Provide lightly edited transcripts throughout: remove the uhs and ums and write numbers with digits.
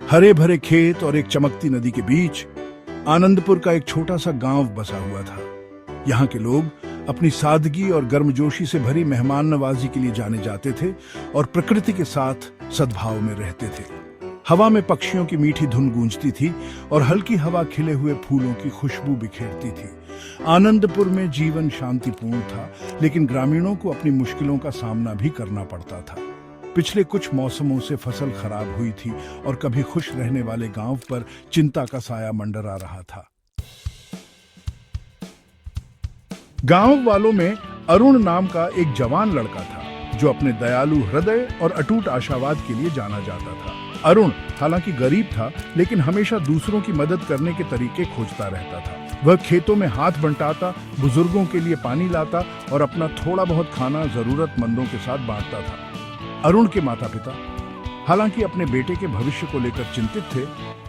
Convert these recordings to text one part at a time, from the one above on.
हरे भरे खेत और एक चमकती नदी के बीच आनंदपुर का एक छोटा सा गांव बसा हुआ था। यहाँ के लोग अपनी सादगी और गर्मजोशी से भरी मेहमान नवाजी के लिए जाने जाते थे और प्रकृति के साथ सद्भाव में रहते थे। हवा में पक्षियों की मीठी धुन गूंजती थी और हल्की हवा खिले हुए फूलों की खुशबू बिखेरती थी। आनंदपुर में जीवन शांतिपूर्ण था, लेकिन ग्रामीणों को अपनी मुश्किलों का सामना भी करना पड़ता था। पिछले कुछ मौसमों से फसल खराब हुई थी और कभी खुश रहने वाले गांव पर चिंता का साया मंडरा रहा था। गांव वालों में अरुण नाम का एक जवान लड़का था जो अपने दयालु हृदय और अटूट आशावाद के लिए जाना जाता था। अरुण हालांकि गरीब था, लेकिन हमेशा दूसरों की मदद करने के तरीके खोजता रहता था। वह खेतों में हाथ बंटाता, बुजुर्गों के लिए पानी लाता और अपना थोड़ा बहुत खाना जरूरतमंदों के साथ बांटता था। अरुण के माता पिता हालांकि अपने बेटे के भविष्य को लेकर चिंतित थे,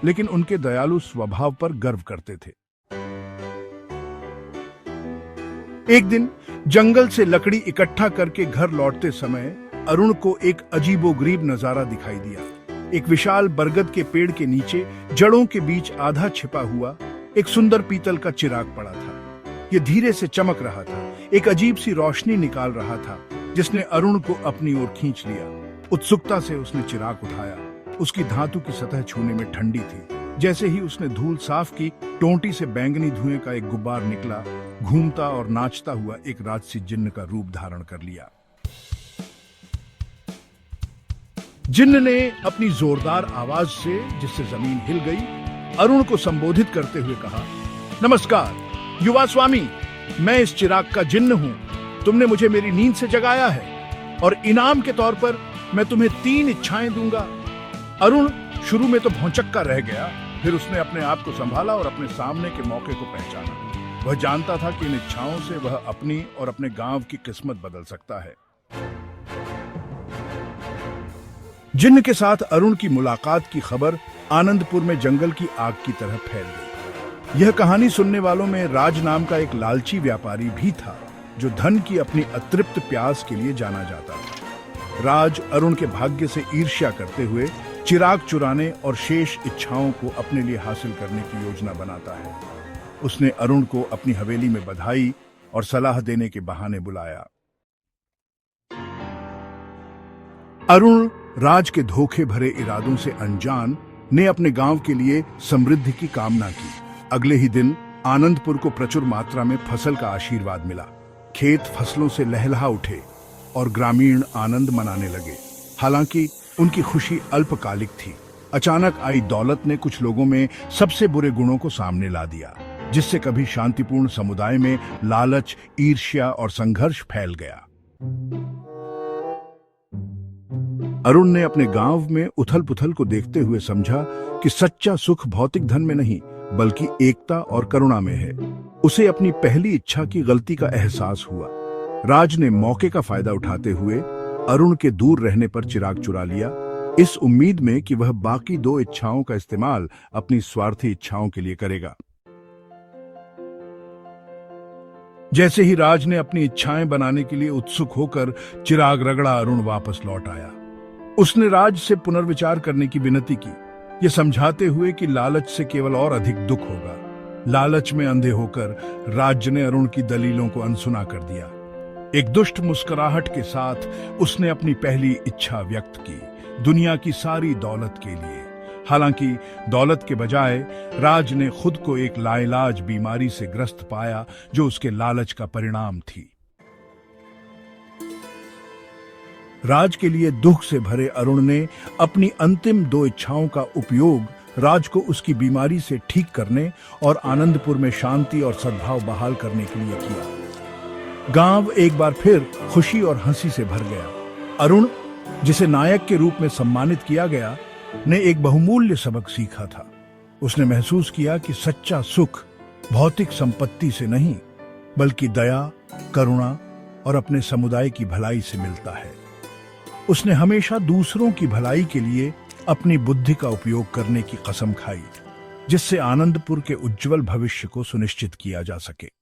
लेकिन उनके दयालु स्वभाव पर गर्व करते थे। एक दिन जंगल से लकड़ी इकट्ठा करके घर लौटते समय अरुण को एक अजीबोगरीब नजारा दिखाई दिया। एक विशाल बरगद के पेड़ के नीचे जड़ों के बीच आधा छिपा हुआ एक सुंदर पीतल का चिराग पड़ा था। यह धीरे से चमक रहा था, एक अजीब सी रोशनी निकाल रहा था जिसने अरुण को अपनी ओर खींच लिया। उत्सुकता से उसने चिराग उठाया। उसकी धातु की सतह छूने में ठंडी थी। जैसे ही उसने धूल साफ की, टोंटी से बैंगनी धुएं का एक गुब्बार निकला, घूमता और नाचता हुआ एक राजसी जिन्न का रूप धारण कर लिया। जिन्न ने अपनी जोरदार आवाज से, जिससे जमीन हिल गई, अरुण को संबोधित करते हुए कहा, नमस्कार युवा स्वामी, मैं इस चिराग का जिन्न हूं। तुमने मुझे मेरी नींद से जगाया है और इनाम के तौर पर मैं तुम्हें 3 इच्छाएं दूंगा। अरुण शुरू में तो भौंचक्का रह गया, फिर उसने अपने आप को संभाला और अपने सामने के मौके को पहचाना। वह जानता था कि इन इच्छाओं से वह अपनी और अपने गांव की किस्मत बदल सकता है। जिन्न के साथ अरुण की मुलाकात की खबर आनंदपुर में जंगल की आग की तरह फैल गई। यह कहानी सुनने वालों में राज नाम का एक लालची व्यापारी भी था, जो धन की अपनी अतृप्त प्यास के लिए जाना जाता था। राज अरुण के भाग्य से ईर्ष्या करते हुए चिराग चुराने और शेष इच्छाओं को अपने लिए हासिल करने की योजना बनाता है। उसने अरुण को अपनी हवेली में बधाई और सलाह देने के बहाने बुलाया। अरुण राज के धोखे भरे इरादों से अनजान ने अपने गांव के लिए समृद्धि की कामना की। अगले ही दिन आनंदपुर को प्रचुर मात्रा में फसल का आशीर्वाद मिला। खेत फसलों से लहलहा उठे और ग्रामीण आनंद मनाने लगे। हालांकि उनकी खुशी अल्पकालिक थी। अचानक आई दौलत ने कुछ लोगों में सबसे बुरे गुणों को सामने ला दिया, जिससे कभी शांतिपूर्ण समुदाय में लालच, ईर्ष्या और संघर्ष फैल गया। अरुण ने अपने गांव में उथल पुथल को देखते हुए समझा कि सच्चा सुख भौतिक धन में नहीं, बल्कि एकता और करुणा में है। उसे अपनी पहली इच्छा की गलती का एहसास हुआ। राज ने मौके का फायदा उठाते हुए अरुण के दूर रहने पर चिराग चुरा लिया, इस उम्मीद में कि वह बाकी 2 इच्छाओं का इस्तेमाल अपनी स्वार्थी इच्छाओं के लिए करेगा। जैसे ही राज ने अपनी इच्छाएं बनाने के लिए उत्सुक होकर चिराग रगड़ा, अरुण वापस लौट आया। उसने राज से पुनर्विचार करने की विनती की, ये समझाते हुए कि लालच से केवल और अधिक दुख होगा। लालच में अंधे होकर राज ने अरुण की दलीलों को अनसुना कर दिया। एक दुष्ट मुस्कुराहट के साथ उसने अपनी पहली इच्छा व्यक्त की, दुनिया की सारी दौलत के लिए। हालांकि दौलत के बजाय राज ने खुद को एक लाइलाज बीमारी से ग्रस्त पाया, जो उसके लालच का परिणाम थी। राज के लिए दुख से भरे अरुण ने अपनी अंतिम 2 इच्छाओं का उपयोग राज को उसकी बीमारी से ठीक करने और आनंदपुर में शांति और सद्भाव बहाल करने के लिए किया। गांव एक बार फिर खुशी और हंसी से भर गया। अरुण, जिसे नायक के रूप में सम्मानित किया गया, ने एक बहुमूल्य सबक सीखा था। उसने महसूस किया कि सच्चा सुख भौतिक संपत्ति से नहीं, बल्कि दया, करुणा और अपने समुदाय की भलाई से मिलता है। उसने हमेशा दूसरों की भलाई के लिए अपनी बुद्धि का उपयोग करने की कसम खाई, जिससे आनंदपुर के उज्जवल भविष्य को सुनिश्चित किया जा सके।